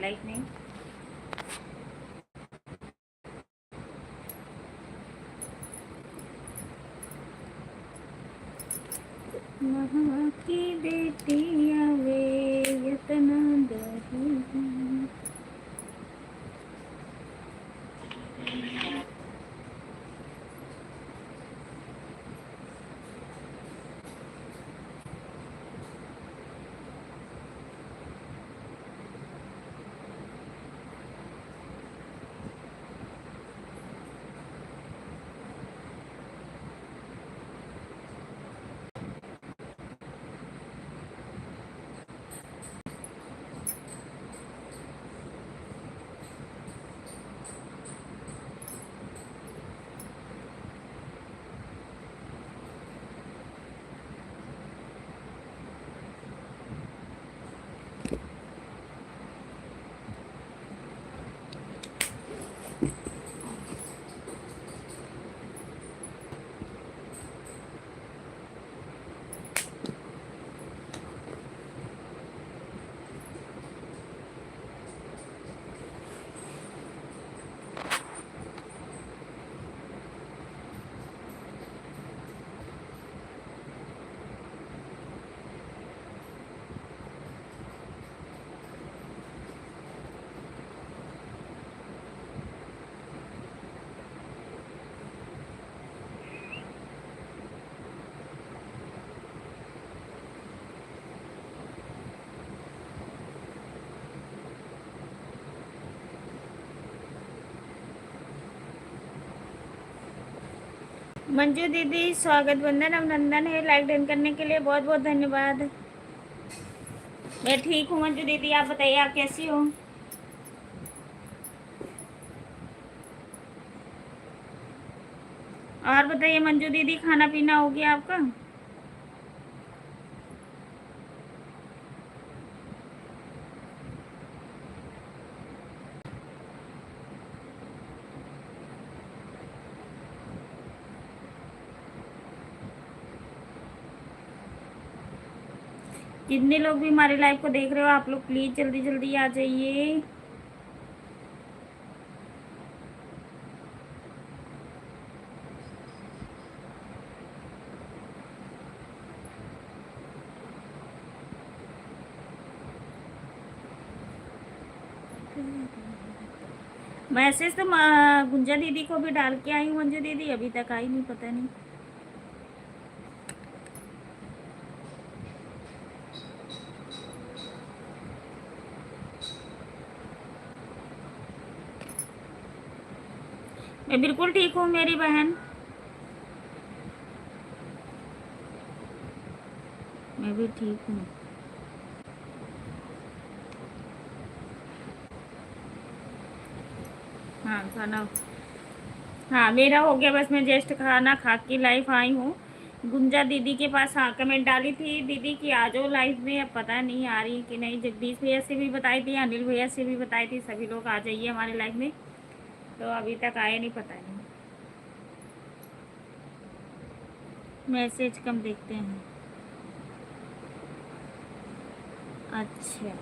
Life में। वहाँ की बेटियाँ वे यतना दही। मंजू दीदी स्वागत वंदन अभिनंदन है, लाइक डन करने के लिए बहुत बहुत धन्यवाद। मैं ठीक हूँ मंजू दीदी, आप बताइए आप कैसी हो? और बताइए मंजू दीदी, खाना पीना हो गया आपका? जितने लोग भी हमारी लाइव को देख रहे हो आप लोग प्लीज जल्दी जल्दी आ जाइए। मैसेज तो गुंजा दीदी को भी डाल के आई हूँ मंजू दीदी, अभी तक आई नहीं, पता नहीं। मैं बिल्कुल ठीक हूँ मेरी बहन, मैं भी ठीक हूँ। हाँ खाना, हाँ मेरा हो गया, बस मैं जस्ट खाना खा के लाइव आई हूँ। गुंजा दीदी के पास हाँ कमेंट डाली थी दीदी की आ जाओ लाइव में, अब पता नहीं आ रही कि नहीं। जगदीश भैया से भी बताई थी, अनिल भैया से भी बताई थी, सभी लोग आ जाइए हमारे लाइव में, तो अभी तक आए नहीं, पता नहीं। मैसेज कम देखते हैं। अच्छा,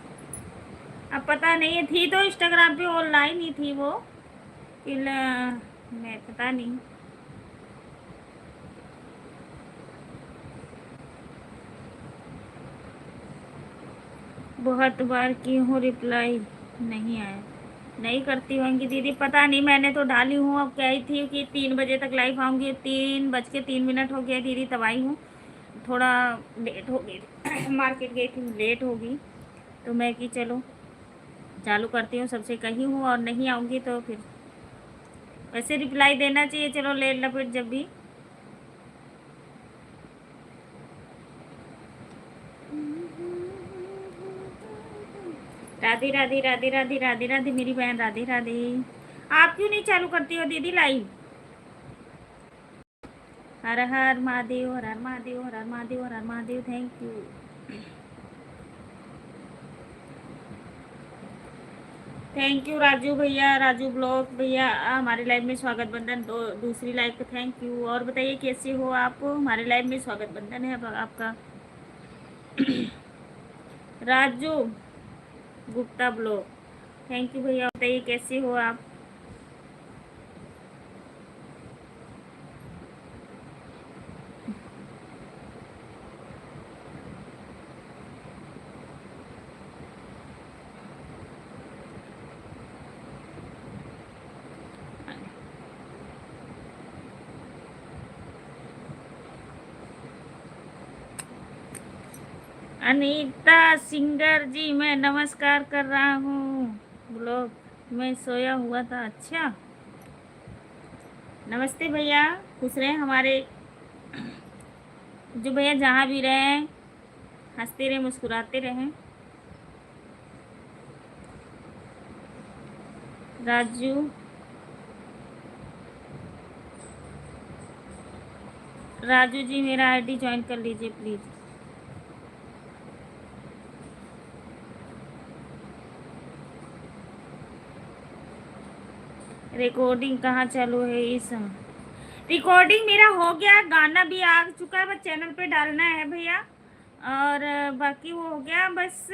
अब पता नहीं है, थी तो इंस्टाग्राम पे ऑनलाइन ही थी वो, फिर मैं पता नहीं। बहुत बार की हूँ रिप्लाई नहीं आया, नहीं करती होंगी दीदी, पता नहीं। मैंने तो डाली हूँ, अब क्या ही थी कि 3 बजे तक लाइव आऊँगी, 3:03 हो गया दीदी तब आई हूँ, थोड़ा लेट हो गई मार्केट गई थी, लेट होगी, तो मैं कि चलो चालू करती हूँ, सबसे कही हूँ, और नहीं आऊँगी तो फिर वैसे रिप्लाई देना चाहिए, चलो ले लपेट जब भी। राधे राधे राधे राधे राधे राधे मेरी बहन, राधे राधे। आप क्यों नहीं चालू करती हो दीदी live? Her her Mahadev, her her Mahadev, her her Mahadev, her her Mahadev, thank you. Thank you Raju भैया, राजू ब्लॉग भैया, हमारे लाइव में स्वागत बंधन, दूसरी लाइव को थैंक यू। और बताइए कैसे हो आप? हमारे लाइव में स्वागत बंधन है अब आपका। Raju Gupta blog, thank you भैया। बताइए कैसे हो आप? अनीता सिंगर जी, मैं नमस्कार कर रहा हूँ। ब्लॉग में सोया हुआ था। अच्छा, नमस्ते भैया। खुश रहे हमारे जो भैया जहाँ भी रहें, हंसते रहे, मुस्कुराते रहें। राजू, राजू जी मेरा आईडी ज्वाइन कर लीजिए प्लीज़। रिकॉर्डिंग कहाँ चालू है इस समय? रिकॉर्डिंग मेरा हो गया, गाना भी आ चुका है, बस चैनल पे डालना है भैया। और बाकी वो हो गया, बस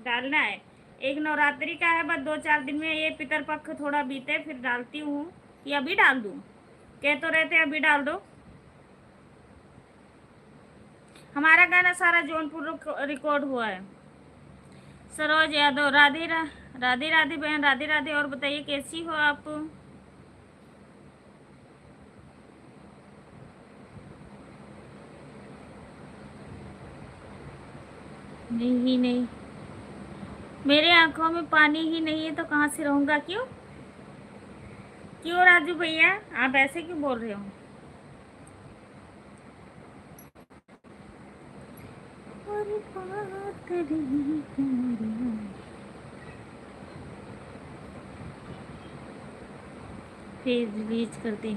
डालना है। एक नवरात्रि का है, बस 2-4 दिन में ये पितरपक्ष थोड़ा बीते फिर डालती हूँ। कि अभी डाल दूँ? कह तो रहते अभी डाल दो। हमारा गाना सारा जौनपुर रिकॉर्ड हुआ है। सरोज यादव, राधे राधे बहन, राधे राधे। और बताइए कैसी हो आप? नहीं नहीं, मेरे आंखों में पानी ही नहीं है तो कहाँ से रहूँगा? क्यों क्यों राजू भैया, आप ऐसे क्यों बोल रहे हो? और बात रही तुम्हारी। फिर रिलीज करते।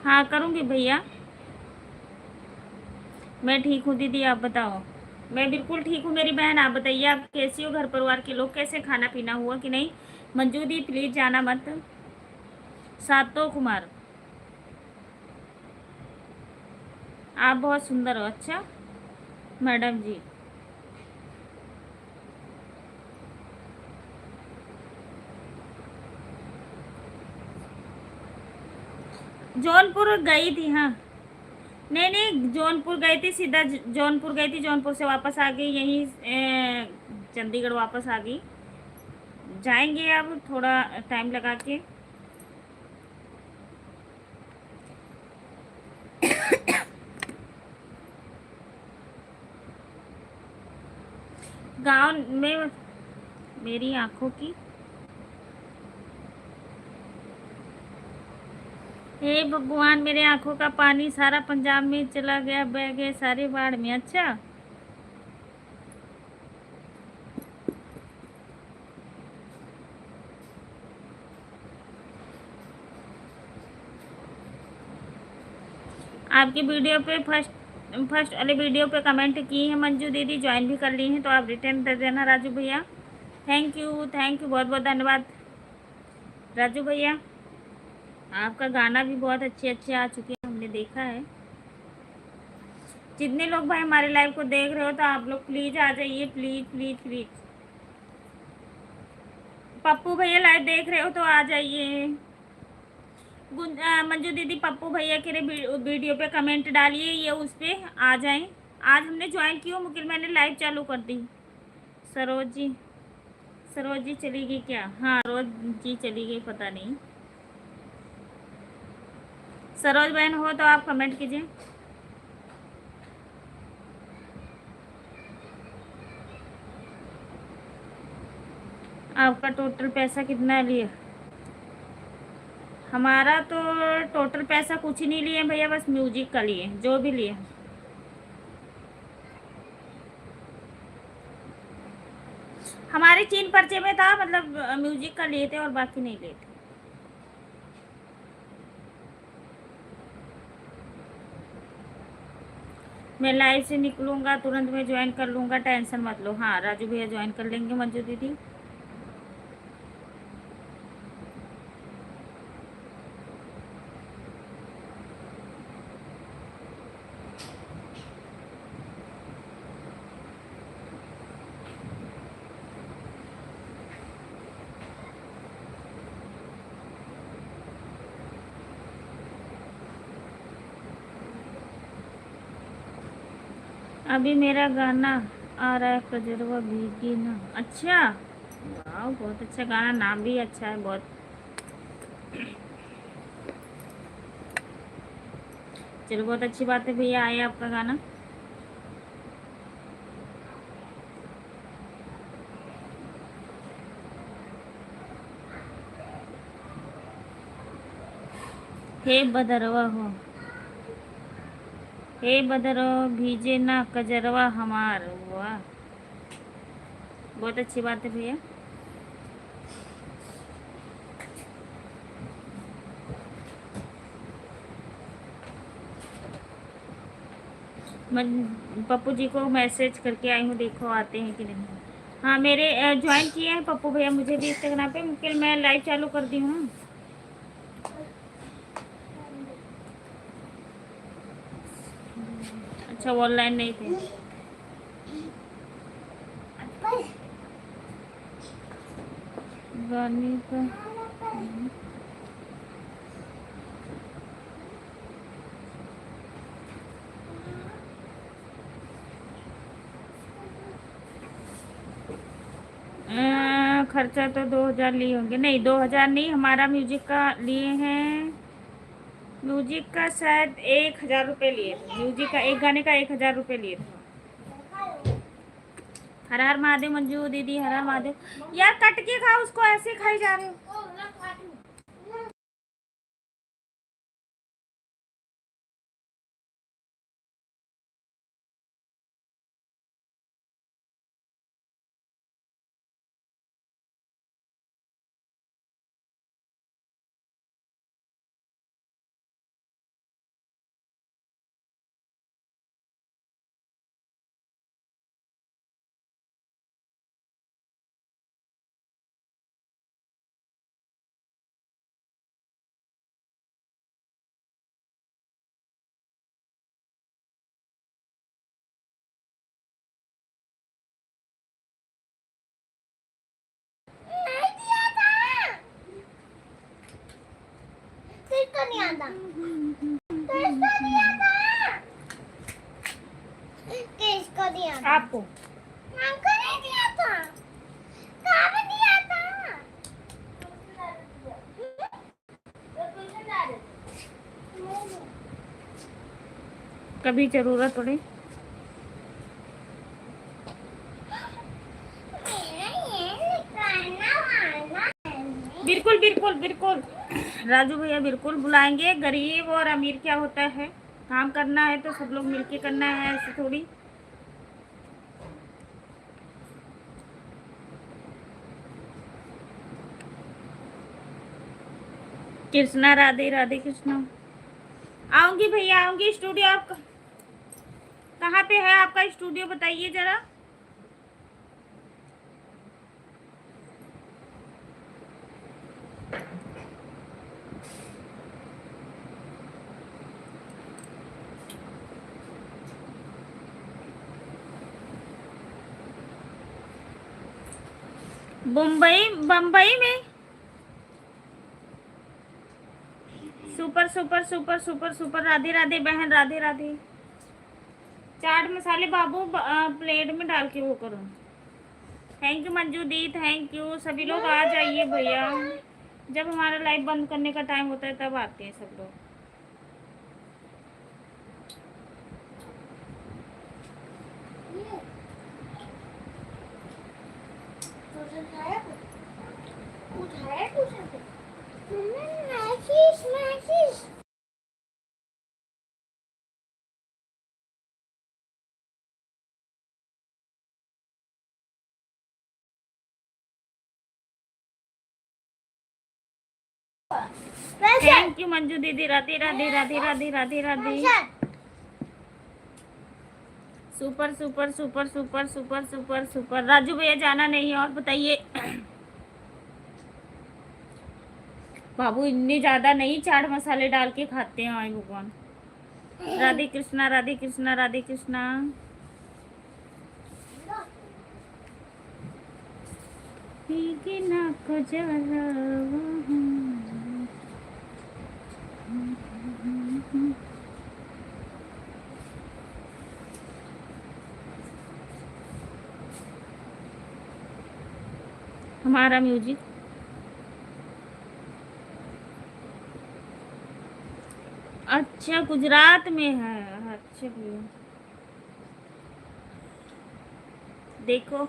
हाँ करूँगी भैया। मैं ठीक हूँ दीदी, आप बताओ। मैं बिल्कुल ठीक हूँ मेरी बहन, आप बताइए आप कैसी हो? घर परिवार के लोग कैसे? खाना पीना हुआ कि नहीं? मंजू दी प्लीज़ जाना मत। सातो कुमार, आप बहुत सुंदर हो। अच्छा मैडम जी, जौनपुर गई थी। हाँ, नहीं नहीं, जौनपुर गई थी, सीधा जौनपुर गई थी, जौनपुर से वापस आ गई, यहीं चंडीगढ़ वापस आ गई। जाएंगे अब थोड़ा टाइम लगा के। गांव में मेरी आंखों की। हे भगवान, मेरे आंखों का पानी सारा पंजाब में चला गया, बह गए सारे बाढ़ में। अच्छा, आपकी वीडियो पे फर्स्ट फर्स्ट वाले वीडियो पे कमेंट की है मंजू दीदी, ज्वाइन भी कर ली हैं, तो आप रिटर्न दे देना राजू भैया। थैंक यू, थैंक यू, बहुत बहुत धन्यवाद राजू भैया। आपका गाना भी बहुत अच्छे अच्छे आ चुके हैं, हमने देखा है। जितने लोग भाई हमारे लाइव को देख रहे हो तो आप लोग प्लीज़ आ जाइए, प्लीज़ प्लीज़ प्लीज़। पप्पू भैया लाइव देख रहे हो तो आ जाइए। मंजू दीदी पप्पू भैया के वीडियो पे कमेंट डालिए, ये उस पर आ जाएं। आज हमने ज्वाइन की हो मुकिल, मैंने लाइव चालू कर दी। सरोज जी, सरोज जी चली गई क्या? हाँ रोज जी चली गई, पता नहीं। सरोज बहन हो तो आप कमेंट कीजिए। आपका टोटल पैसा कितना लिया? हमारा तो टोटल पैसा कुछ ही नहीं लिए भैया, बस म्यूजिक का लिए, जो भी लिए। हमारे 3 पर्चे में था, मतलब म्यूजिक का लिए थे और बाकी नहीं लिए थे। मैं लाइव से निकलूंगा तुरंत मैं ज्वाइन कर लूँगा, टेंशन मत लो। हाँ राजू भैया ज्वाइन कर लेंगे, मंजू दीदी। अभी मेरा गाना आ रहा है, कजरवा भीगी ना। अच्छा, वाह, बहुत अच्छा गाना, नाम भी अच्छा है बहुत। चलो, बहुत अच्छी बात है भैया, आए आपका गाना। हे बदरवा हो, हे बदरवा भीजे ना कजरवा हमार। वाह, बहुत अच्छी बात है भैया। मैं पप्पू जी को मैसेज करके आई हूँ, देखो आते हैं कि नहीं। हाँ, मेरे ज्वाइन किए हैं पप्पू भैया मुझे भी इंस्टाग्राम पे। मुश्किल मैं लाइव चालू कर दी हूँ। अच्छा, वो ऑनलाइन नहीं थे। गाने का खर्चा तो 2000 लिए होंगे। नहीं, 2000 नहीं, हमारा म्यूजिक का लिए हैं। म्यूजिक का शायद 1000 रुपये लिए थे। म्यूजिक का, एक गाने का 1000 रुपये लिए थे। हर हर महादेव मंजू दीदी, हर हर महादेव। यार कट के खाओ उसको, ऐसे खाई जा रहे हो। नहीं आता, नहीं आता। किसको दिया था? आपको। हमको नहीं दिया था। कहाँ पे दिया था? कभी जरूरत पड़े। बिल्कुल बिल्कुल बिल्कुल राजू भैया, बिल्कुल बुलाएंगे। गरीब और अमीर क्या होता है, काम करना है तो सब लोग मिलके करना है, ऐसे थोड़ी। कृष्णा, राधे राधे कृष्णा। आऊंगी भैया, आऊंगी। स्टूडियो आप कहाँ पे है आपका स्टूडियो, बताइए जरा। मुंबई, बम्बई में। Super super super super super, Radhe Radhe बहन, राधे राधे। चाट मसाले बाबू प्लेट में डाल के वो करो। Thank you Manju the, thank you. सभी लोग आ जाइए भैया, जब हमारा लाइव बंद करने का टाइम होता है तब आते हैं सब लोग। थैंक यू मंजू दीदी, Radhe Radhe Radhe Radhe Radhe Radhe. Super super super super super super super. Raju भैया जाना नहीं है, और बताइए। बाबू इतने ज्यादा नहीं चाट मसाले डाल के खाते हैं, आए भगवान। राधे कृष्णा, राधे कृष्णा, राधे कृष्णा। हमारा म्यूजिक। अच्छा, गुजरात में है। अच्छा भैया, देखो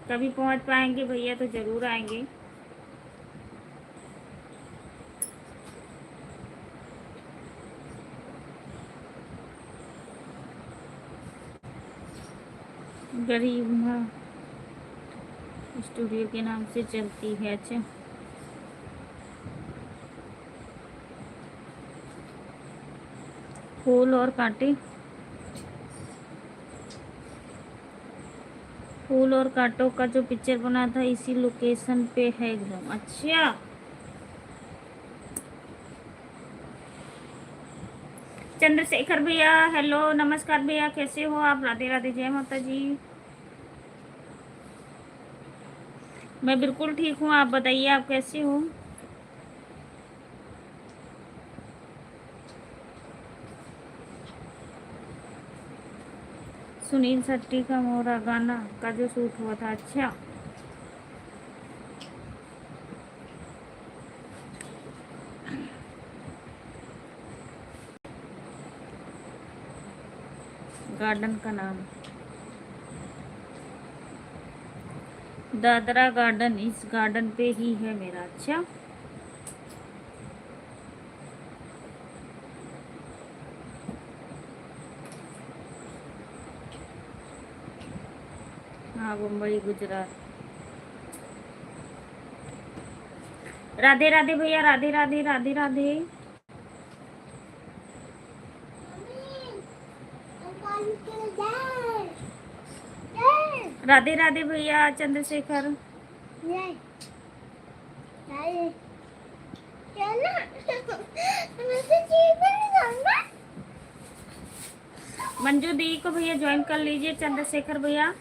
कभी पहुंच पाएंगे भैया तो जरूर आएंगे। गरीब माँ स्टूडियो के नाम से चलती है। अच्छा, फूल और कांटे, फूल और कांटों का जो पिक्चर बना था इसी लोकेशन पे है एकदम। अच्छा, चंद्रशेखर भैया हेलो, नमस्कार भैया, कैसे हो आप? राधे राधे, जय माता जी। मैं बिल्कुल ठीक हूँ, आप बताइए आप कैसे हो? सुनील शेट्टी का मोरा गाना का जो शूट हुआ था। अच्छा, गार्डन का नाम दादरा गार्डन, इस गार्डन पे ही है मेरा। अच्छा, हाँ मुंबई गुजरात। राधे राधे भैया, राधे राधे राधे राधे। राधे राधे भैया चंद्रशेखर। मंजू दी को भैया ज्वाइन कर लीजिए, चंद्रशेखर भैया।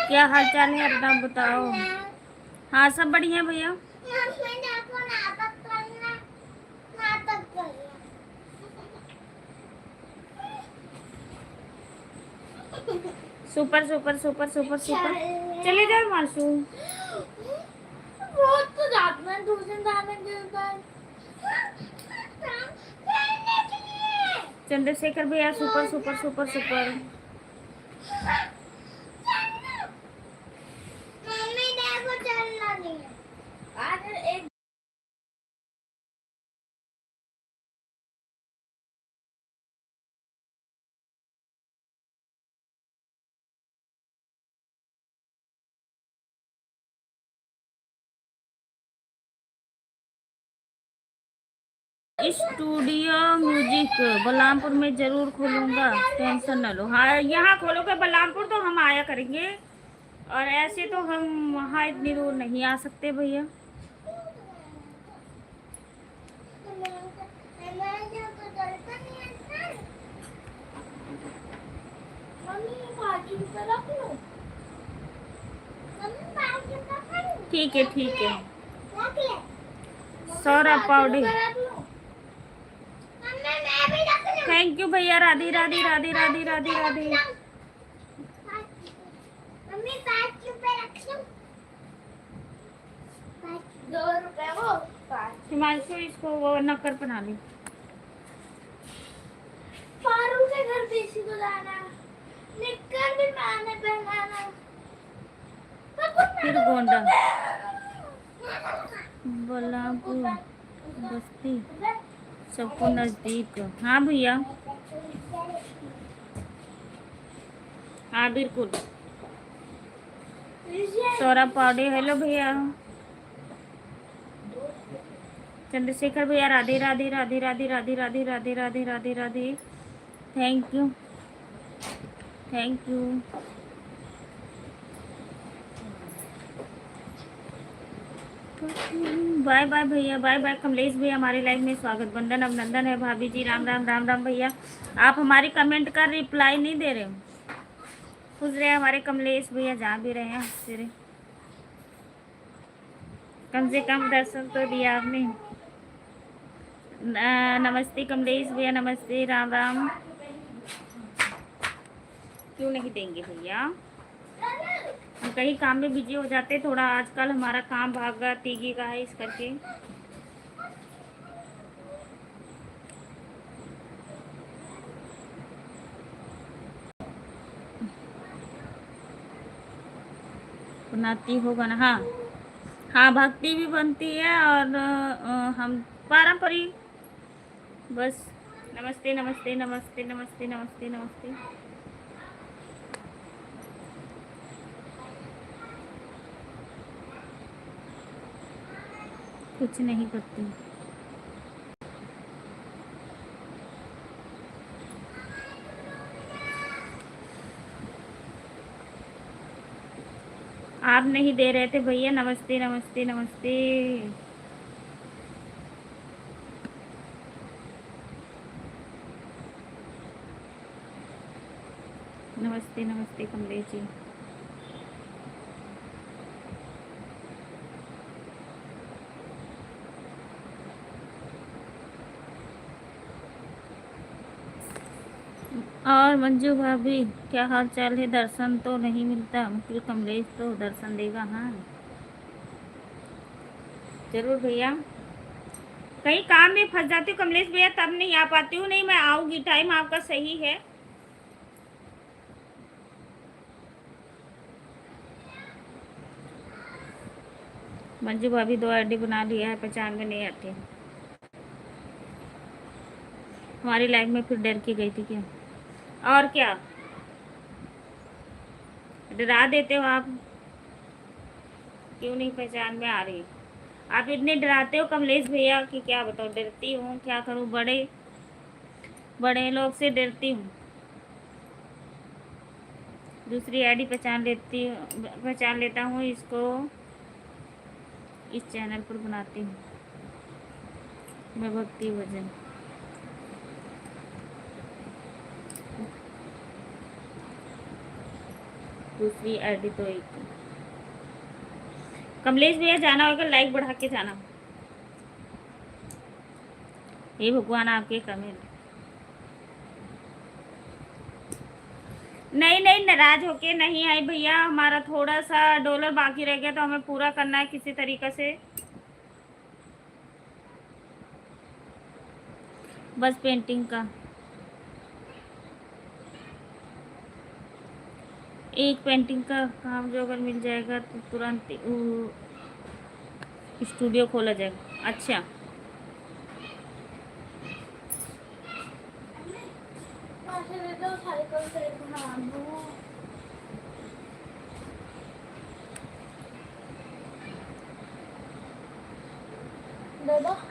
क्या हाल चाल है अपना बताओ? हाँ सब बढ़िया भैया। Super super super super super. चले जाओ मासू। चंद्रशेखर भैया super super super super. Studio music Balrampur में जरूर खोलूंगा, टेंशन न लो। हाँ यहाँ खोलोगे बलरामपुर तो हम आया करेंगे, और ऐसे तो हम वहाँ इतनी दूर नहीं आ सकते भैया। ठीक है ठीक है। सौरभ पाउडी, थैंक यू भैया। राधे राधे राधे राधे राधे राधे। हिमांशु इसको वो नक्कर बना ली। पारू के घर देसी को जाना, निक्कर भी मैंने पहनाना, फिर गोंडा बलरामपुर बस्ती सबको नजदीक। हाँ भैया, हाँ बिल्कुल। सौरभ पाउडे हेलो भैया। चंद्रशेखर भैया Radhe Radhe Radhe Radhe Radhe Radhe Radhe Radhe Radhe Radhe. Thank you thank you. Bye bye भैया, बाय बाय। कमलेश भैया हमारे लाइव में स्वागत, वंदन अभिनंदन है। भाभी जी राम राम राम राम भैया। आप हमारी कमेंट का रिप्लाई नहीं दे रहे हो। खुश रहे हमारे कमलेश भैया, जहाँ भी रहे हैं हंसते रहे। कम से कम दर्शन तो दिया आपने। नमस्ते कमलेश भैया, नमस्ते, राम राम। क्यों नहीं देंगे भैया, हम कहीं काम में बिजी हो जाते, थोड़ा आजकल हमारा काम भागा तीगी का है, इस करके। बनाती होगा ना, हाँ हाँ, भक्ति भी बनती है और हम पारंपरिक, बस। नमस्ते नमस्ते नमस्ते नमस्ते नमस्ते नमस्ते। कुछ नहीं करती, आप नहीं दे रहे थे भैया। नमस्ते नमस्ते नमस्ते। नमस्ते नमस्ते कमलेश जी। और मंजू भाभी, क्या हाल चाल है? दर्शन तो नहीं मिलता, मुझे कमलेश तो दर्शन देगा। हाँ जरूर भैया, कहीं काम में फंस जाती हूँ कमलेश भैया, तब नहीं आ पाती हूँ। नहीं, मैं आऊँगी, टाइम आपका सही है। मंजू भाभी 2 आईडी बना लिया है, पहचान में नहीं आती। हमारी लाइफ में फिर डर के गई थी क्या? और क्या डरा देते हो आप? क्यों नहीं पहचान में आ रही? आप इतने डराते हो कमलेश भैया कि क्या बताओ। डरती हूँ, क्या करूँ, बड़े बड़े लोग से डरती हूँ। दूसरी आईडी पहचान लेता हूँ, इसको इस चैनल पर बनाती हूँ मैं भक्ति भजन। दूसरी आईडी तो एक कमलेश भैया, जाना होगा लाइक बढ़ा के जाना। हे भगवान, आपके कमेंट। नहीं नहीं, नाराज होके नहीं आई भैया, हमारा थोड़ा सा डॉलर बाकी रह गया तो हमें पूरा करना है किसी तरीके से। बस पेंटिंग का एक पेंटिंग का काम जो अगर मिल जाएगा तो तुरंत स्टूडियो खोला जाएगा। अच्छा,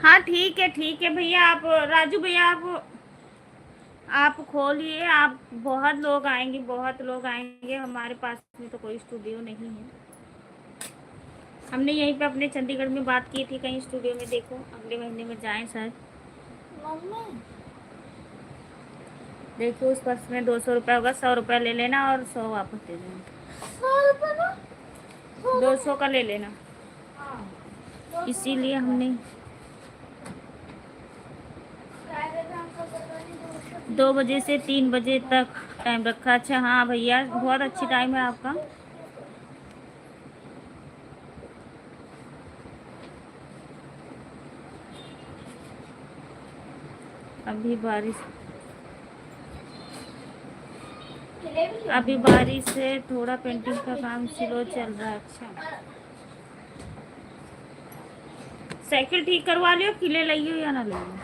हाँ ठीक है भैया। आप राजू भैया, आप खोलिए। आप बहुत लोग आएंगे, बहुत लोग आएंगे। हमारे पास में तो कोई स्टूडियो नहीं है। हमने यहीं पे अपने चंडीगढ़ में बात की थी, कहीं स्टूडियो में। देखो अगले महीने में जाएं शायद। देखो उस पर्स में 200 रुपये होगा, 100 रुपये ले लेना और 100 वापस दे देना। 200 का ले लेना। इसीलिए हमने 2 बजे से 3 बजे तक टाइम रखा। अच्छा हाँ भैया, बहुत अच्छी टाइम है आपका। अभी बारिश से थोड़ा पेंटिंग का काम स्लो चल रहा है। अच्छा, साइकिल ठीक करवा लियो, किले लियो या ना लियो।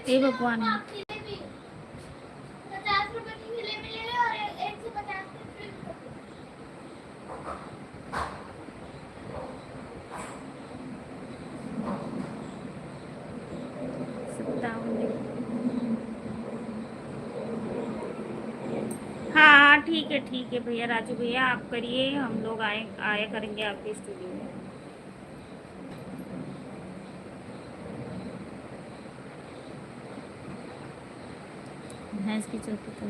हे भगवान, हाँ ठीक है भैया। राजू भैया आप करिए, हम लोग आया करेंगे आपके स्टूडियो में। भैंस की चौकी तो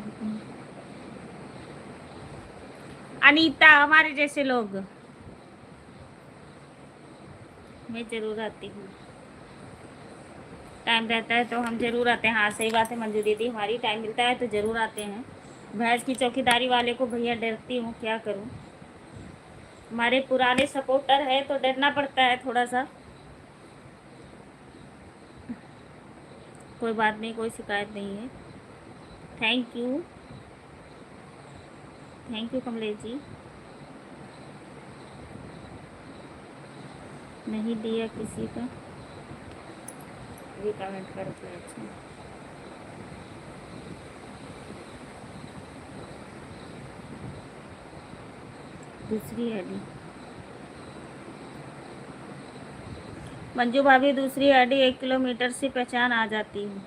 अनीता, हमारे जैसे लोग। मैं ज़रूर आती हूँ, टाइम रहता है तो हम ज़रूर आते हैं। हाँ सही बात है मंजू दीदी, हमारी टाइम मिलता है तो ज़रूर आते हैं। भैंस की चौकीदारी वाले को भैया डरती हूँ, क्या करूँ। हमारे पुराने सपोर्टर है तो डरना पड़ता है थोड़ा सा। कोई बात नहीं, कोई शिकायत नहीं है। Thank you, thank you Kamlesh ji. नहीं दिया किसी का भी कमेंट करके। अच्छा दूसरी आईडी मंजू भाभी, दूसरी आईडी 1 किलोमीटर से पहचान आ जाती है।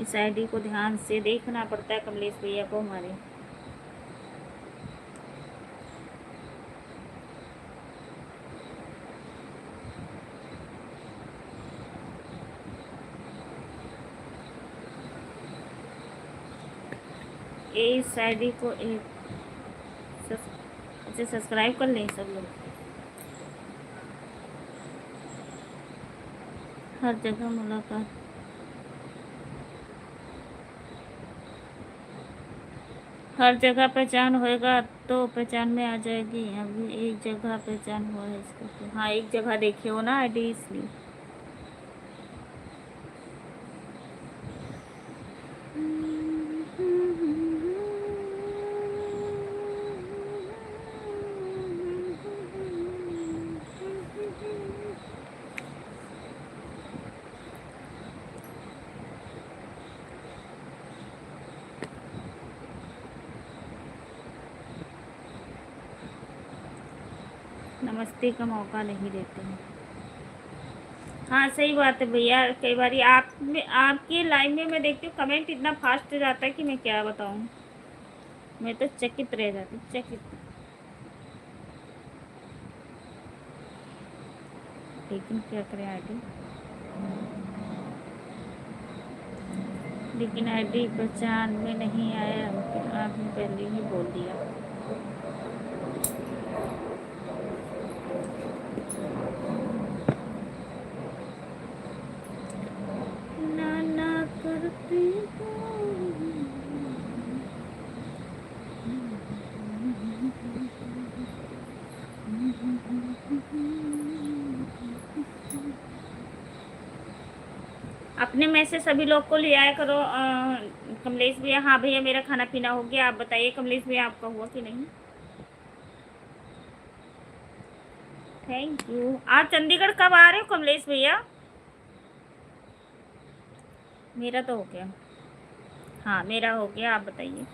इस आईडी को ध्यान से देखना पड़ता है कमलेश भैया को हमारे। इस आईडी को एक अच्छा सब्सक्राइब कर लें सब लोग। हर जगह मुलाकात, हर जगह पहचान होएगा तो पहचान में आ जाएगी। अभी एक जगह पहचान हुआ है इसका तो। हाँ एक जगह देखी हो ना आईडी, इसलिए। नमस्ते का मौका नहीं देते हैं। हाँ सही बात है भैया, कई बार आप में आपकी लाइन में मैं देखती हूँ कमेंट इतना फास्ट जाता है कि मैं क्या बताऊँ। मैं तो चकित रह जाती, चकित। लेकिन क्या करें आईडी, लेकिन आईडी पहचान में नहीं आया, फिर आपने पहले ही बोल दिया। ना ना करती अपने में से सभी लोग को ले आया करो। कमलेश भैया, हाँ भैया मेरा खाना पीना हो गया। आप बताइए कमलेश भैया आपका हुआ कि नहीं। Thank you. आप चंडीगढ़ कब आ रहे हो कमलेश भैया। मेरा तो हो गया, हाँ मेरा हो गया, आप बताइए।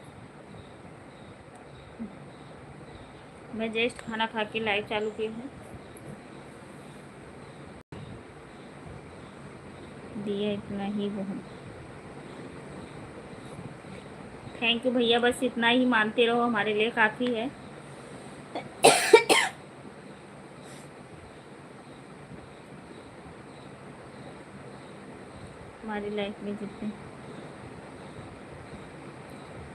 मैं जस्ट खाना खा के लाइव चालू की हूँ। दिया इतना ही बहुत। थैंक यू भैया, बस इतना ही मानते रहो, हमारे लिए काफ़ी है। हमारी लाइफ में जितने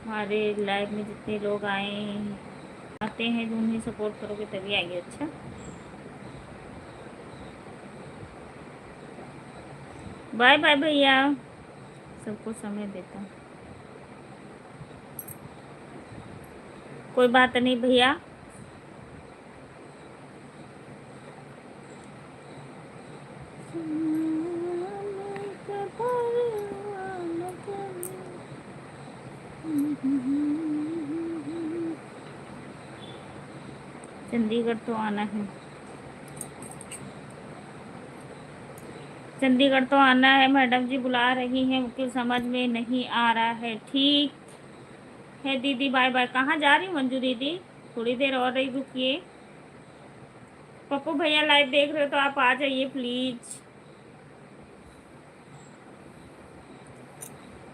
हमारे लाइफ में जितने लोग आते हैं जो उन्हें सपोर्ट करोगे तभी आएंगे। अच्छा बाय बाय भैया, सबको समय देता हूँ। कोई बात नहीं भैया। चंडीगढ़ तो आना है, चंडीगढ़ तो आना है। मैडम जी बुला रही हैं, मुझे समझ में नहीं आ रहा है। ठीक है दीदी, बाय बाय। कहाँ जा रही मंजू दीदी, थोड़ी देर और रही, रुकिए। पप्पू भैया लाइव देख रहे हो तो आप आ जाइए प्लीज।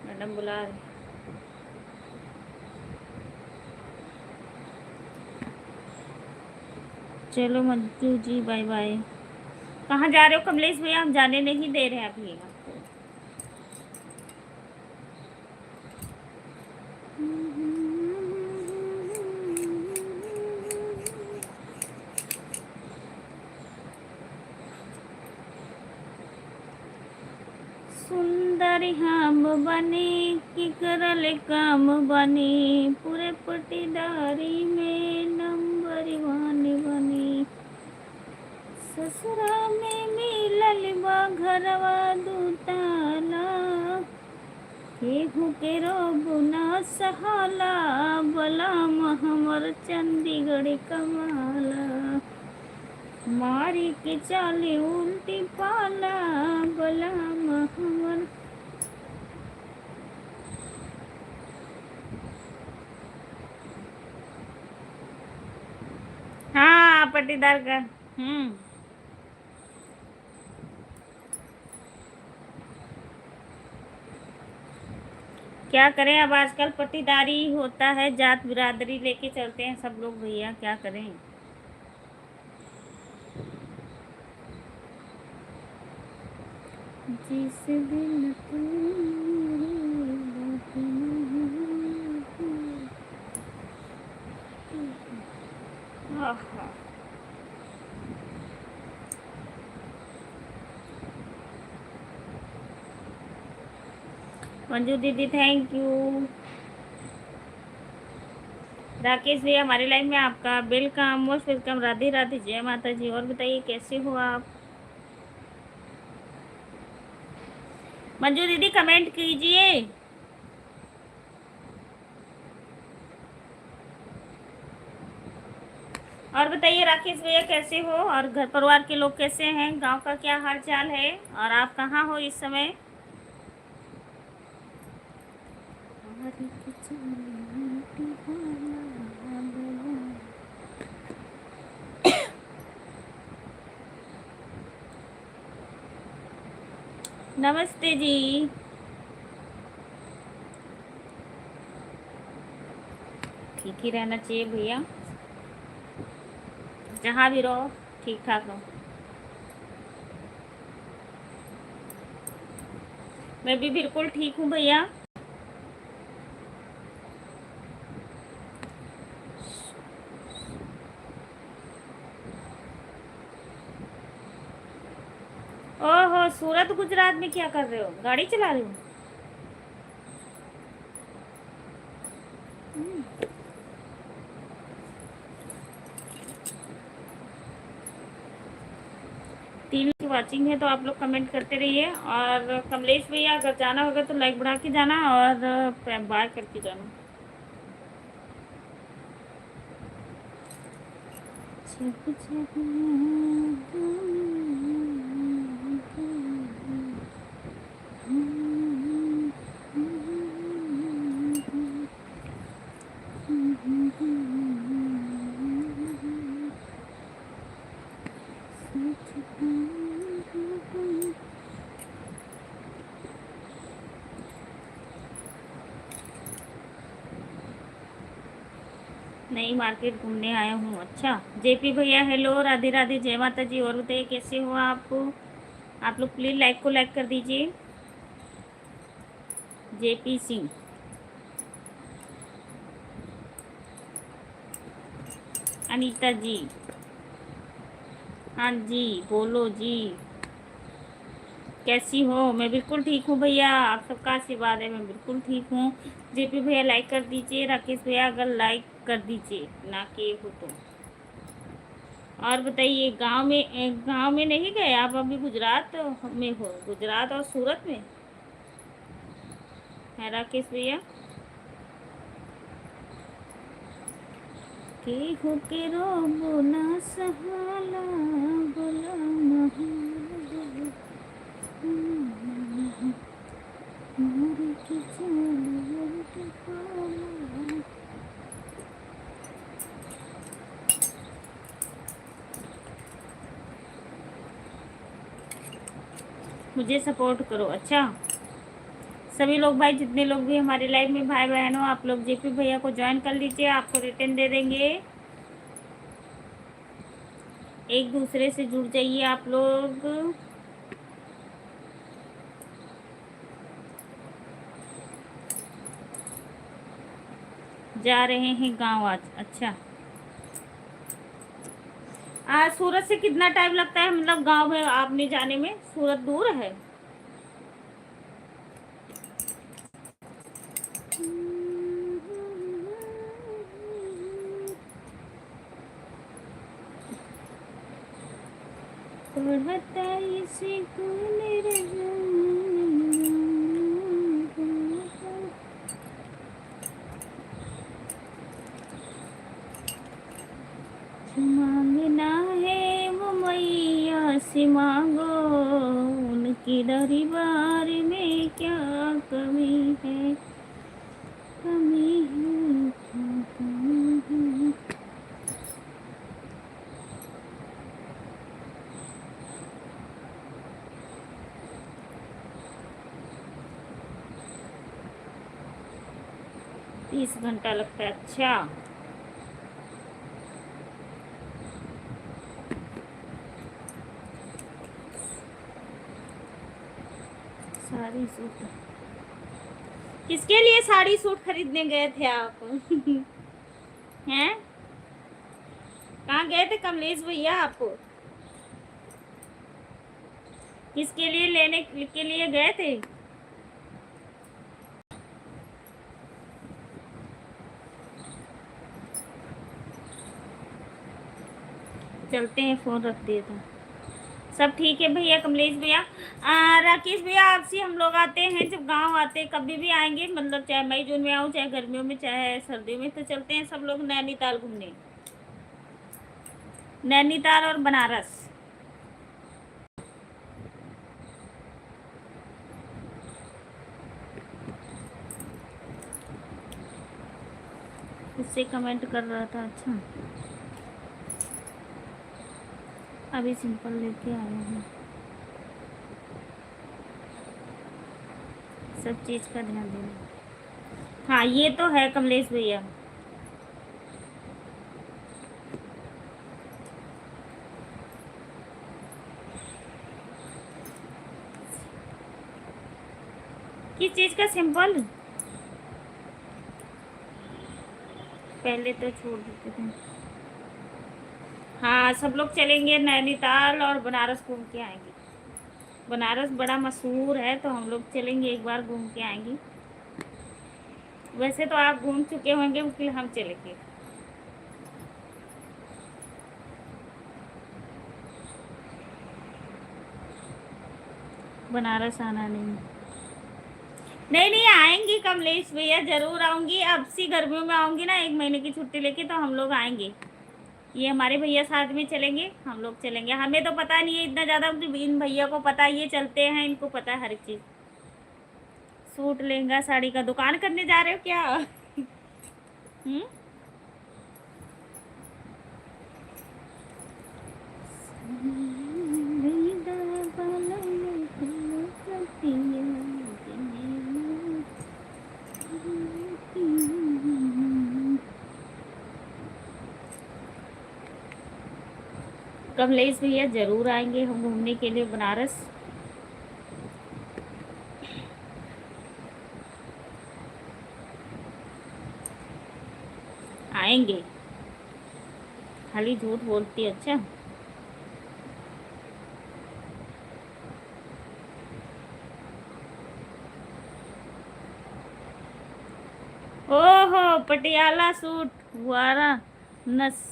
मैडम बुला रही। चलो मंजू जी बाय बाय। कहाँ जा रहे हो कमलेश भैया, हम जाने नहीं दे रहे हैं अभी आपको। पटीदारी हम बने कि करल काम बने पूरे पटीदारी में नंबर वन बने ससुरा में मिलल बा घरवा दूताला केहू के रोब ना सहाला बलाम हमर चंडीगढ़ कमाला मारी के चाले उल्टी पाला बलाम हमर। हाँ पट्टीदार का। क्या करें, अब आजकल पट्टीदारी होता है, जात बिरादरी लेके चलते हैं सब लोग भैया, क्या करें। जिस दिन मंजू दीदी थैंक यू। राकेश भैया हमारी लाइफ में आपका welcome, most welcome. Radhe Radhe, जय माता जी। और बताइए कैसे हो आप। मंजू दीदी कमेंट कीजिए। और बताइए राकेश भैया कैसे हो, और घर परिवार के लोग कैसे हैं, गांव का क्या हाल चाल है, और आप कहाँ हो इस समय। नमस्ते जी। ठीक ही रहना चाहिए भैया, जहाँ भी रहो ठीक ठाक रहो। मैं भी बिल्कुल ठीक हूँ भैया। ओहो, सूरत गुजरात में क्या कर रहे हो, गाड़ी चला रहे हो। तीन की वाचिंग है तो आप लोग कमेंट करते रहिए। और कमलेश भैया अगर जाना होगा तो लाइक बढ़ा के जाना और बाय करके जाना। नई मार्केट घूमने आया हूँ। अच्छा जेपी भैया हेलो, राधे राधे, जय माता जी। और बताइए कैसे हो आप लोग प्लीज लाइक को लाइक कर दीजिए। जेपी सिंह, अनीता जी, हाँ जी बोलो जी, कैसी हो। मैं बिल्कुल ठीक हूँ भैया, आप सबका आशीर्वाद है, मैं बिल्कुल ठीक हूँ। जेपी भैया लाइक कर दीजिए, राकेश भैया अगर लाइक कर दीजिए ना किए हो तो। और बताइए गांव में नहीं गए आप, अभी गुजरात में हो, गुजरात और सूरत में है राकेश भैया। के हो के रोबो ना सहाला बोला मुझे सपोर्ट करो। अच्छा सभी लोग भाई, जितने लोग भी हमारे लाइव में भाई बहन हो, आप लोग जेपी भैया को ज्वाइन कर लीजिए, आपको रिटर्न दे देंगे। एक दूसरे से जुड़ जाइए आप लोग। जा रहे हैं गांव आज। अच्छा आज सूरत से कितना टाइम लगता है, मतलब गांव में आपने जाने में, सूरत दूर है। पढ़ता इसे कौन रहा मांगना है वो मैया से मांगो, उनकी दरबार में क्या कमी है, कमी है, क्या कमी है। तीस घंटा लगता है। अच्छा, साड़ी सूट किसके लिए साड़ी सूट खरीदने गए थे आप? हैं? कहाँ गए थे कमलेश भैया आप? किसके लिए लेने के लिए गए थे? चलते हैं, फोन रख दिए था। सब ठीक है भैया, कमलेश भैया। राकेश भैया, आपसे हम लोग आते हैं जब गांव आते हैं, कभी भी आएंगे, मतलब चाहे मई जून में आऊँ, चाहे गर्मियों में, चाहे सर्दियों में, तो चलते हैं सब लोग नैनीताल घूमने, नैनीताल और बनारस। उससे कमेंट कर रहा था। अच्छा, अभी सिंपल लेके आए हैं। सब चीज़ का ध्यान देना। हाँ, ये तो है कमलेश भैया। किस चीज़ का सिंपल? पहले तो छोड़ देते थे। हाँ, सब लोग चलेंगे नैनीताल और बनारस घूम के आएंगे। बनारस बड़ा मशहूर है, तो हम लोग चलेंगे, एक बार घूम के आएंगे। वैसे तो आप घूम चुके होंगे, इसलिए हम चलेंगे। बनारस आना नहीं? नहीं नहीं, आएंगी कमलेश भैया, जरूर आऊंगी। अब सी गर्मियों में आऊंगी ना, एक महीने की छुट्टी लेके, तो हम लोग आएंगे। ये हमारे भैया साथ में चलेंगे, हम लोग चलेंगे। हमें तो पता नहीं है इतना ज़्यादा, इन भैया को पता है, ये चलते हैं, इनको पता है हर चीज़। सूट लहंगा साड़ी का दुकान करने जा रहे हो क्या? हम्म। कमलेश भैया जरूर आएंगे हम घूमने के लिए बनारस। आएंगे, खाली झूठ बोलती है। अच्छा, ओहो, पटियाला सूट, वारा नस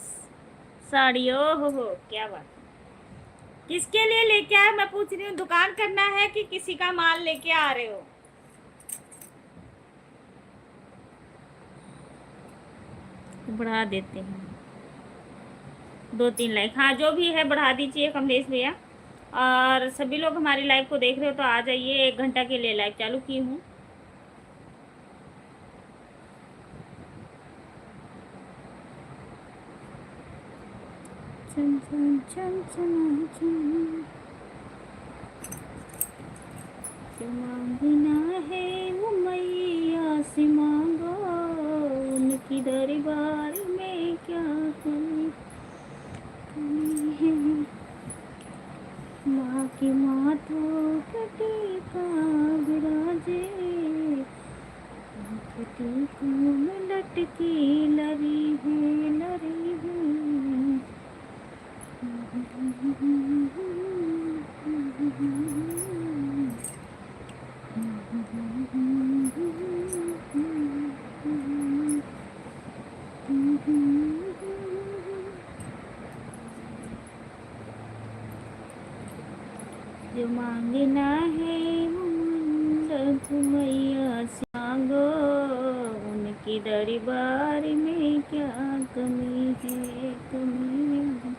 साड़ी, ओहो, क्या बात। किसके लिए लेके आए, मैं पूछ रही हूँ? दुकान करना है कि किसी का माल लेके आ रहे हो? बढ़ा देते हैं 2-3 लाइक। हाँ, जो भी है बढ़ा दीजिए कमलेश भैया। और सभी लोग हमारी लाइव को देख रहे हो तो आ जाइए, 1 घंटा के लिए लाइव चालू की हूँ। चन चन चन चन चन, मांगना है वो मैया से मांगो, उनकी दरबार में क्या कमी है, माँ की माथों पे टीका विराजे, टीकों में लटकी लरी है, लरी है। जो मांगना है वो मंडप मैया से मांगो, उनकी दरबार में क्या कमी है, कमी है।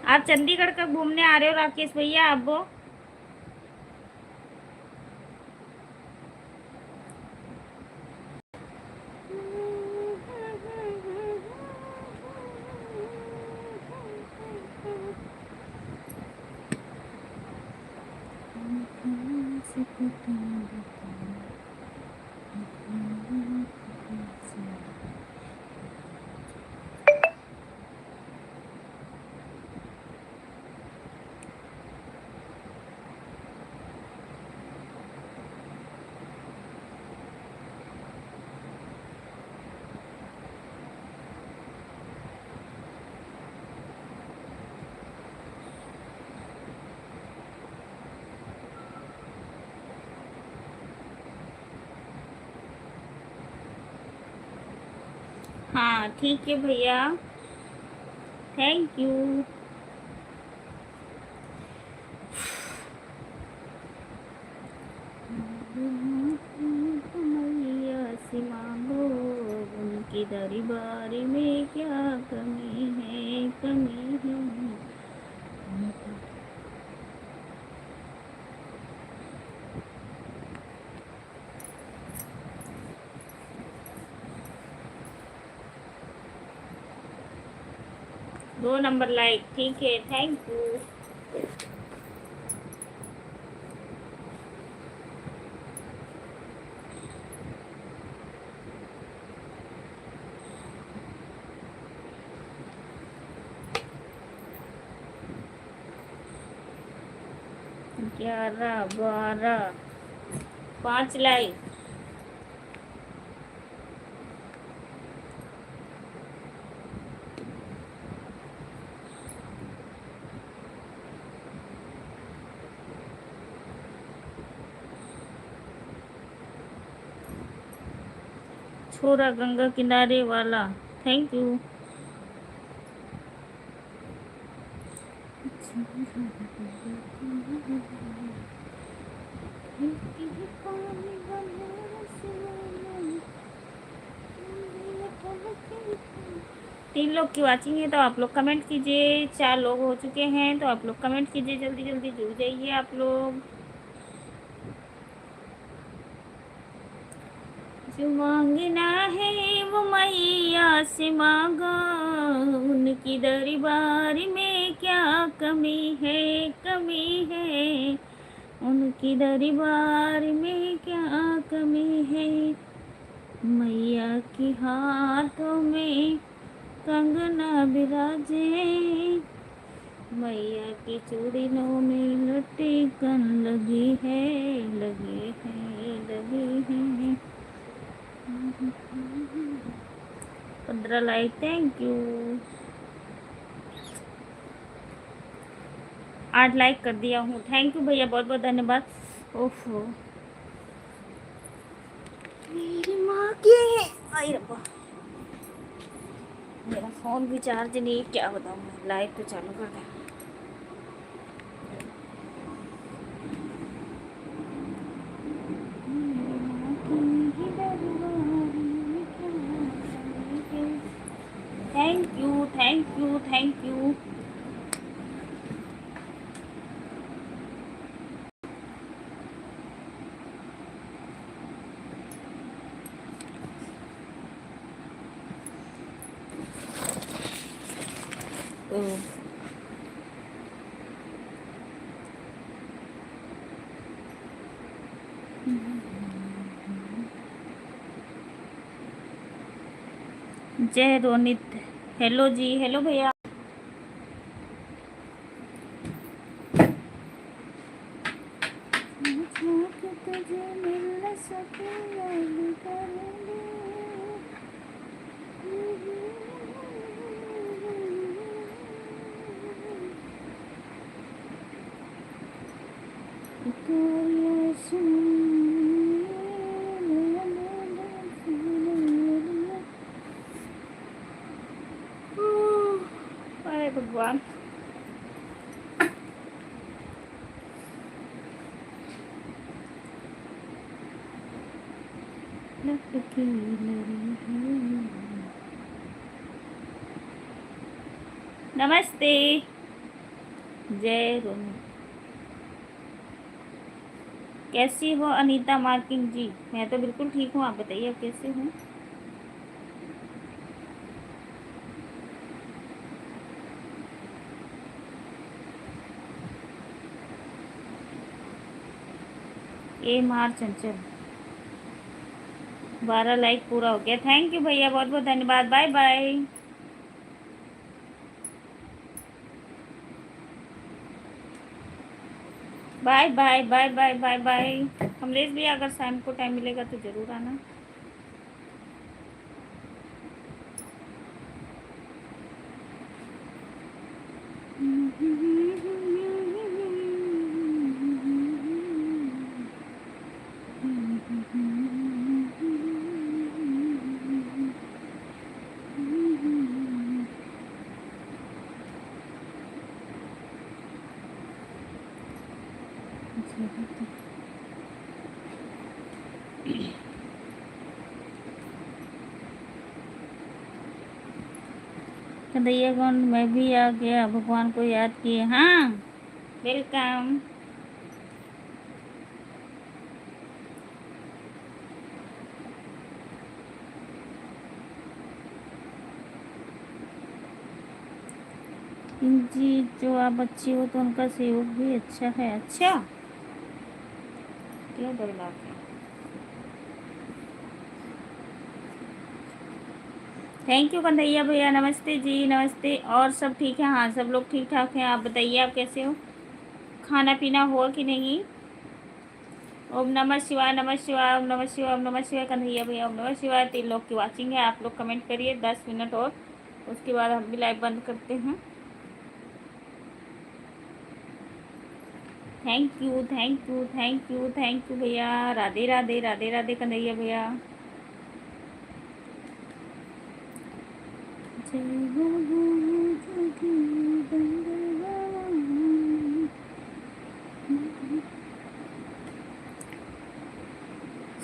आप चंडीगढ़ कब घूमने आ रहे हो राकेश भैया? आप वो हाँ ठीक है भैया, थैंक यू। मैया से मांगो, उनकी दरबार में क्या कमी है, कमी है। 2 नंबर लाइक, ठीक है, थैंक यू। ग्यारह, 12, 5 लाइक। छोरा गंगा किनारे वाला, थैंक यू। तीन लोग की वॉचिंग है तो आप लोग कमेंट कीजिए। 4 लोग हो चुके हैं तो आप लोग कमेंट कीजिए, जल्दी जल्दी जुड़ जाइए आप लोग। जो मांगना है वो मैया से मांगो, उनकी दरबार में क्या कमी है, कमी है। उनकी दरबार में क्या कमी है। मैया की हाथों में कंगना बिराजे, मैया की चूड़ियों में लटकन लगी है, लगी है, लगी है। 15 लाइक, थैंक यू। 8 लाइक कर दिया हूँ, थैंक यू भैया, बहुत बहुत धन्यवाद। ओफो, मेरी माँ की आई रब्बा, मेरा फ़ोन भी चार्ज नहीं, क्या बताऊँ मैं। लाइट तो चालू कर दे। Thank you, thank you, thank you. जय रोनित, हेलो जी, हेलो भैया। तुझे मिल सके भगवान। नमस्ते। जय रोनू। कैसी हो अनीता मार्किंग जी? मैं तो बिल्कुल ठीक हूँ, आप बताइए आप कैसे हो? ए मार चंचल, 12 लाइक पूरा हो गया। थैंक यू भैया, बहुत बहुत धन्यवाद। Bye bye. Bye bye bye bye bye bye. Kamlesh भी अगर शाम को टाइम मिलेगा तो ज़रूर आना। कन्हैया कौन? मैं भी आ गया, भगवान को याद किए। हाँ, वेलकम। जी, जो आप अच्छी हो तो उनका सहयोग भी अच्छा है। अच्छा, क्या बदलाव है? थैंक यू कन्हैया भैया। नमस्ते जी, नमस्ते। और सब ठीक है? हाँ, सब लोग ठीक ठाक हैं। आप बताइए आप कैसे हो? खाना पीना हुआ कि नहीं? ओम नमः शिवाय, नमः शिवाय, ओम नमः शिवाय, ओम नमः शिवाय। कन्हैया भैया ओम नमः शिवाय। 3 लोग की वॉचिंग है, आप लोग कमेंट करिए 10 मिनट और, उसके बाद हम भी लाइव बंद करते हैं। Thank you thank you thank you thank you भैया। राधे राधे राधे राधे कन्हैया भैया।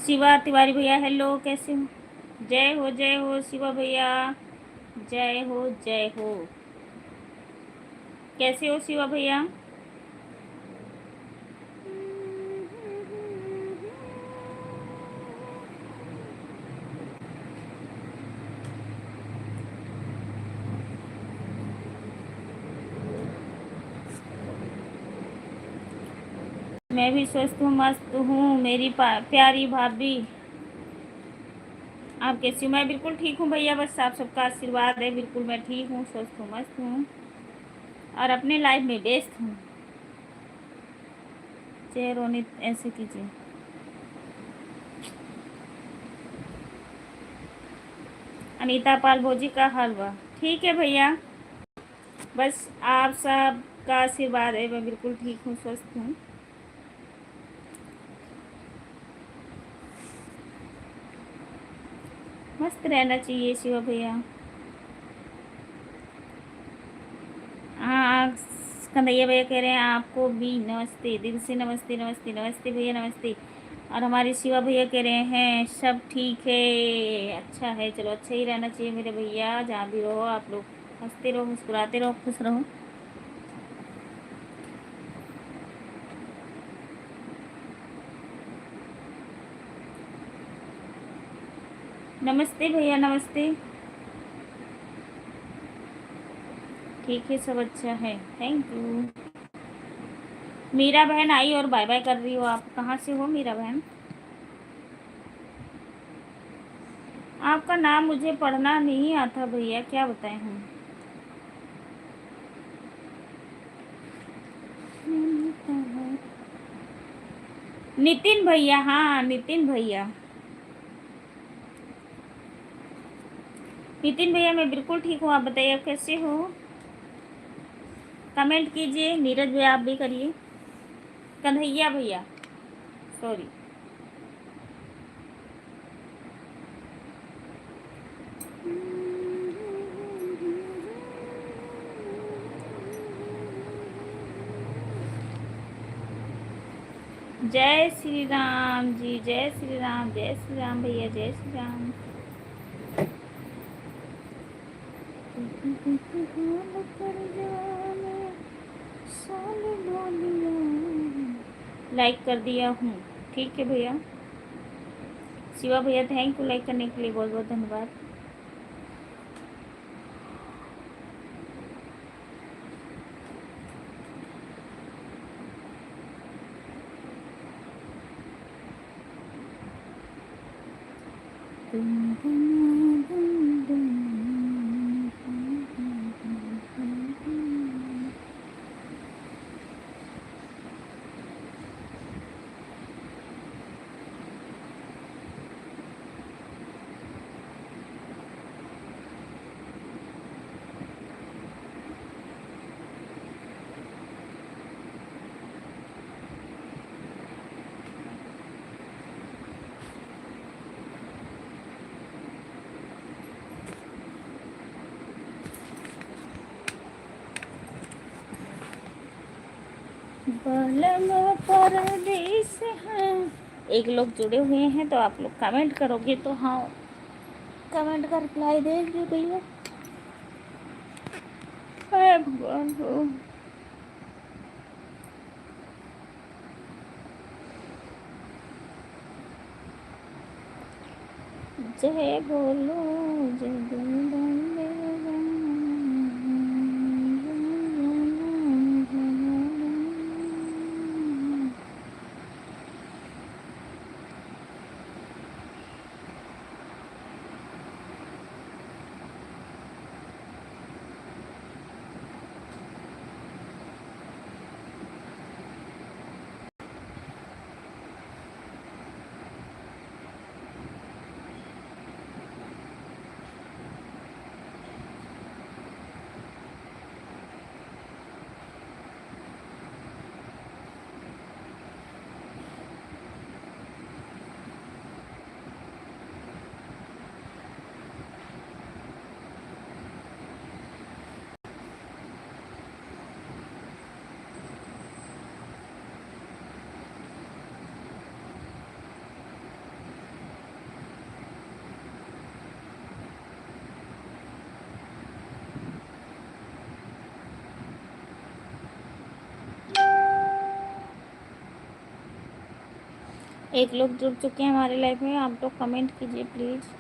शिवा तिवारी भैया हेलो, कैसे हो? जय हो शिवा भैया। जय हो जय हो। कैसे हो शिवा भैया? मैं भी स्वस्थ हूँ, मस्त हूँ मेरी प्यारी भाभी। आप कैसी हो? मैं बिल्कुल ठीक हूँ भैया, बस आप सबका आशीर्वाद है। बिल्कुल मैं ठीक हूँ, स्वस्थ हूँ, मस्त हूँ और अपने लाइफ में व्यस्त हूँ। जय रोनित, ऐसे कीजिए। अनीता पाल भोजी का हलवा ठीक है भैया, बस आप सब का आशीर्वाद है। मैं बिल्कुल ठीक हूँ, स्वस्थ हूँ। मस्त रहना चाहिए शिवा भैया। हाँ, कन्हैया भैया कह रहे हैं आपको भी नमस्ते, दिल से नमस्ते नमस्ते नमस्ते भैया, नमस्ते। और हमारे शिवा भैया कह रहे हैं सब ठीक है, अच्छा है। चलो, अच्छा ही रहना चाहिए मेरे भैया, जहाँ भी रहो आप लोग हंसते रहो, मुस्कुराते रहो, खुश रहो। नमस्ते भैया, नमस्ते। ठीक है, सब अच्छा है, थैंक यू। मीरा बहन आई और बाय बाय कर रही हो। आप कहाँ से हो मीरा बहन? आपका नाम मुझे पढ़ना नहीं आता भैया, क्या बताएं हम। नितिन भैया, हाँ नितिन भैया। नितिन भैया मैं बिल्कुल ठीक हूँ, आप बताइए आप कैसे हो? कमेंट कीजिए। नीरज भैया आप भी करिए। कन्हैया भैया, सॉरी। जय श्री राम जी, जय श्री राम, जय श्री राम भैया, जय श्री राम। लाइक कर दिया हूँ, ठीक है भैया। शिवा भैया थैंक यू लाइक करने के लिए, बहुत बहुत धन्यवाद। बलम परदेस हैं। एक लोग जुड़े हुए हैं तो आप लोग कमेंट करोगे तो हाँ, कमेंट का रिप्लाई देंगे भैया। हाय भगवान हो। जय बोलो, जय बोलो। एक लोग जुड़ चुके हैं हमारे लाइफ में, आप लोग कमेंट कीजिए प्लीज़।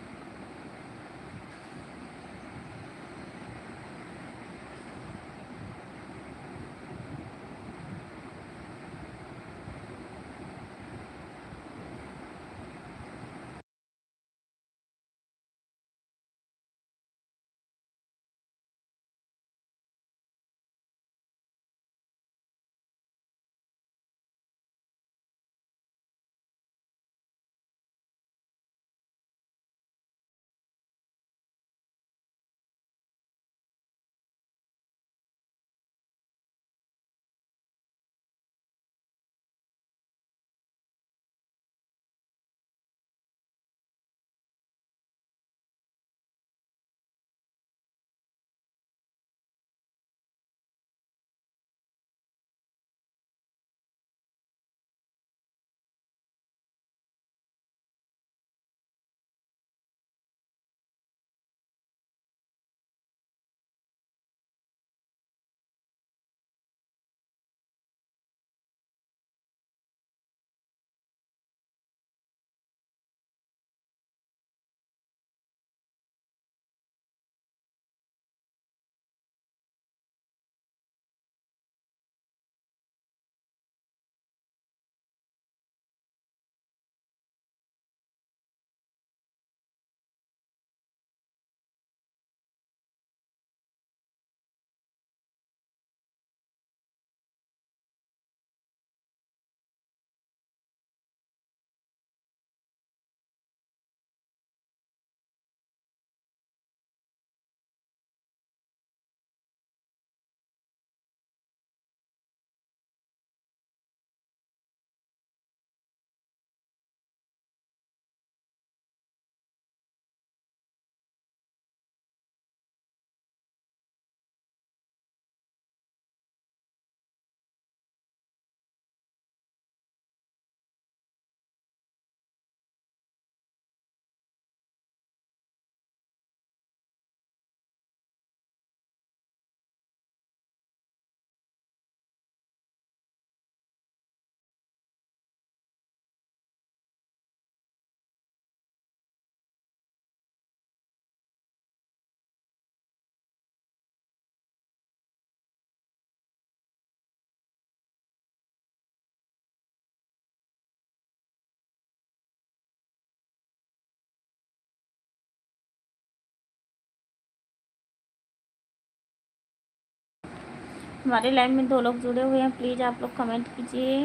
हमारे लाइव में 2 लोग जुड़े हुए हैं, प्लीज़ आप लोग कमेंट कीजिए।